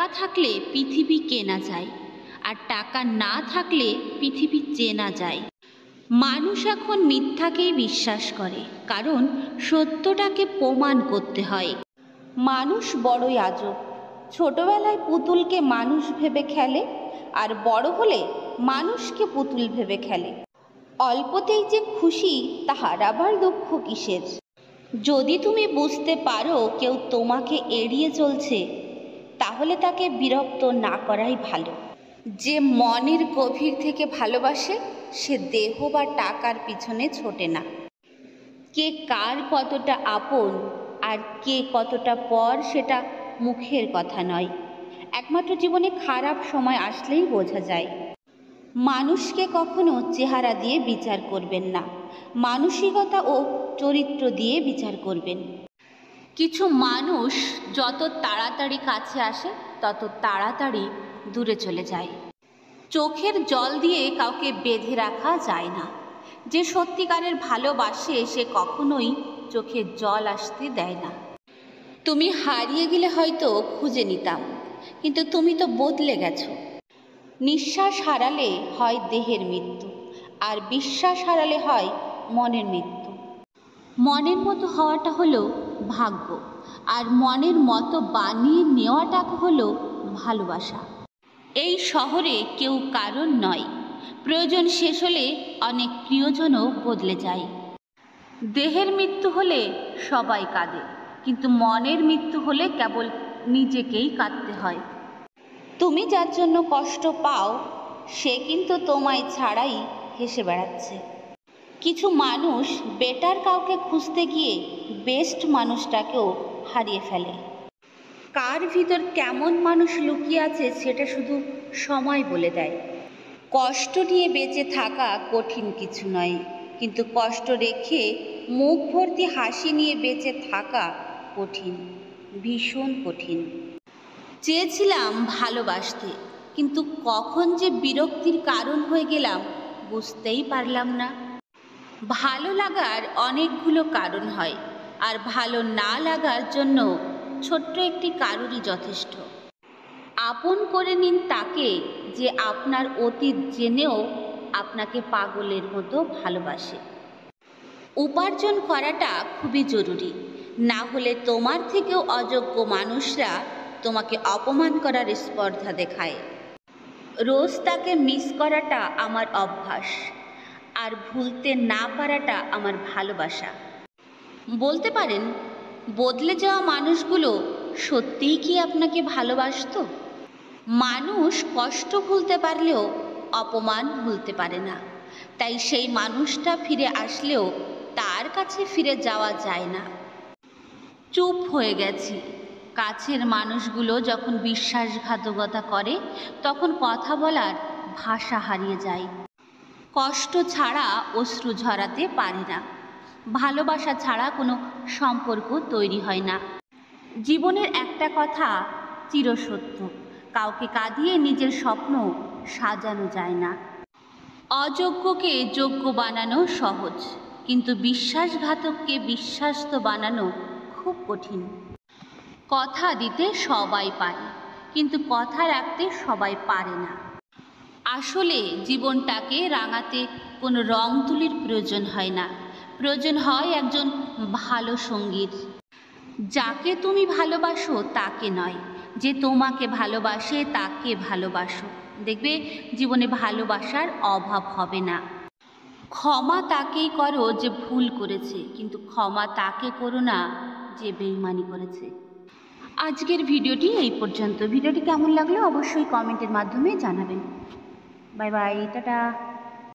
টাকা থাকলে পৃথিবী কেনা যায়, আর টাকা না থাকলে পৃথিবী চেনা যায়। মানুষ এখন মিথ্যাকেই বিশ্বাস করে, কারণ সত্যটাকে প্রমাণ করতে হয়। মানুষ বড়ই আজব। ছোটবেলায় পুতুলকে মানুষ ভেবে খেলে, আর বড় হলে মানুষকে পুতুল ভেবে খেলে। অল্পতেই যে খুশি, তাহার আবার দুঃখ কিসের? যদি তুমি বুঝতে পারো কেউ তোমাকে এড়িয়ে চলছে, তাহলে তাকে বিরক্ত না করাই ভালো। যে মনের গভীর থেকে ভালোবাসে, সে দেহ বা টাকার পিছনে ছোটে না। কে কার কতটা আপন আর কে কতটা পর, সেটা মুখের কথা নয়, একমাত্র জীবনে খারাপ সময় আসলেই বোঝা যায়। মানুষকে কখনো চেহারা দিয়ে বিচার করবেন না, মানসিকতা ও চরিত্র দিয়ে বিচার করবেন। কিছু মানুষ যত তাড়াতাড়ি কাছে আসে, তত তাড়াতাড়ি দূরে চলে যায়। চোখের জল দিয়ে কাউকে বেঁধে রাখা যায় না। যে সত্যিকারের ভালোবাসে, সে কখনোই চোখের জল আসতে দেয় না। তুমি হারিয়ে গেলে হয়তো খুঁজে নিতাম, কিন্তু তুমি তো বদলে গেছো। নিঃশ্বাস হারালে হয় দেহের মৃত্যু, আর বিশ্বাস হারালে হয় মনের মৃত্যু। মনের মতো হওয়াটা হলো ভাগ্য, আর মনের মতো বানিয়ে নেওয়াটা হলো ভালোবাসা। এই শহরে কেউ কারণ নয়, প্রয়োজন শেষ হলে অনেক প্রিয়জনও বদলে যায়। দেহের মৃত্যু হলে সবাই কাঁদে, কিন্তু মনের মৃত্যু হলে কেবল নিজেকেই কাঁদতে হয়। তুমি যার জন্য কষ্ট পাও, সে কিন্তু তোমায় ছাড়াই হেসে বেড়াচ্ছে। কিছু মানুষ বেটার কাউকে খুঁজতে গিয়ে বেস্ট মানুষটাকেও হারিয়ে ফেলে। কার ভিতর কেমন মানুষ লুকিয়ে আছে, সেটা শুধু সময় বলে দেয়। কষ্ট নিয়ে বেঁচে থাকা কঠিন কিছু নয়, কিন্তু কষ্ট রেখে মুখ ভর্তি হাসি নিয়ে বেঁচে থাকা কঠিন, ভীষণ কঠিন। চেয়েছিলাম ভালোবাসতে, কিন্তু কখন যে বিরক্তির কারণ হয়ে গেলাম বুঝতেই পারলাম না। ভালো লাগার অনেকগুলো কারণ হয়, আর ভালো না লাগার জন্য ছোট্ট একটি কারণই যথেষ্ট। আপন করে নিন তাকে, যে আপনার অতীত জেনেও আপনাকে পাগলের মতো ভালোবাসে। উপার্জন করাটা খুবই জরুরি, না হলে তোমার থেকেও অযোগ্য মানুষরা তোমাকে অপমান করার স্পর্ধা দেখায়। রোজ তাকে মিস করাটা আমার অভ্যাস, আর ভুলতে না পারাটা আমার ভালোবাসা। বলতে পারেন, বদলে যাওয়া মানুষগুলো সত্যিই কি আপনাকে ভালোবাসতো? মানুষ কষ্ট ভুলতে পারলেও অপমান ভুলতে পারে না, তাই সেই মানুষটা ফিরে আসলেও তার কাছে ফিরে যাওয়া যায় না। চুপ হয়ে গেছি। কাছের মানুষগুলো যখন বিশ্বাসঘাতকতা করে, তখন কথা বলার ভাষা হারিয়ে যায়। কষ্ট ছাড়া অশ্রু ঝরাতে পারে না, ভালোবাসা ছাড়া কোনো সম্পর্ক তৈরি হয় না। জীবনের একটা কথা চিরসত্য, কাউকে কাঁদিয়ে নিজের স্বপ্ন সাজানো যায় না। অযোগ্যকে যোগ্য বানানো সহজ, কিন্তু বিশ্বাসঘাতককে বিশ্বাস্ত বানানো খুব কঠিন। কথা দিতে সবাই পারে, কিন্তু কথা রাখতে সবাই পারে না। আসলে জীবনটাকে রাঙাতে কোনো রং তুলির প্রয়োজন হয় না, প্রয়োজন হয় একজন ভালো সঙ্গীর। যাকে তুমি ভালোবাসো তাকে নয়, যে তোমাকে ভালোবাসে তাকে ভালোবাসো। দেখবে জীবনে ভালোবাসার অভাব হবে না। ক্ষমা তাকেই করো যে ভুল করেছে, কিন্তু ক্ষমা তাকে করো না যে বেইমানি করেছে। আজকের ভিডিওটি এই পর্যন্ত। ভিডিওটি কেমন লাগলো অবশ্যই কমেন্টের মাধ্যমে জানাবেন। Bye bye, tata.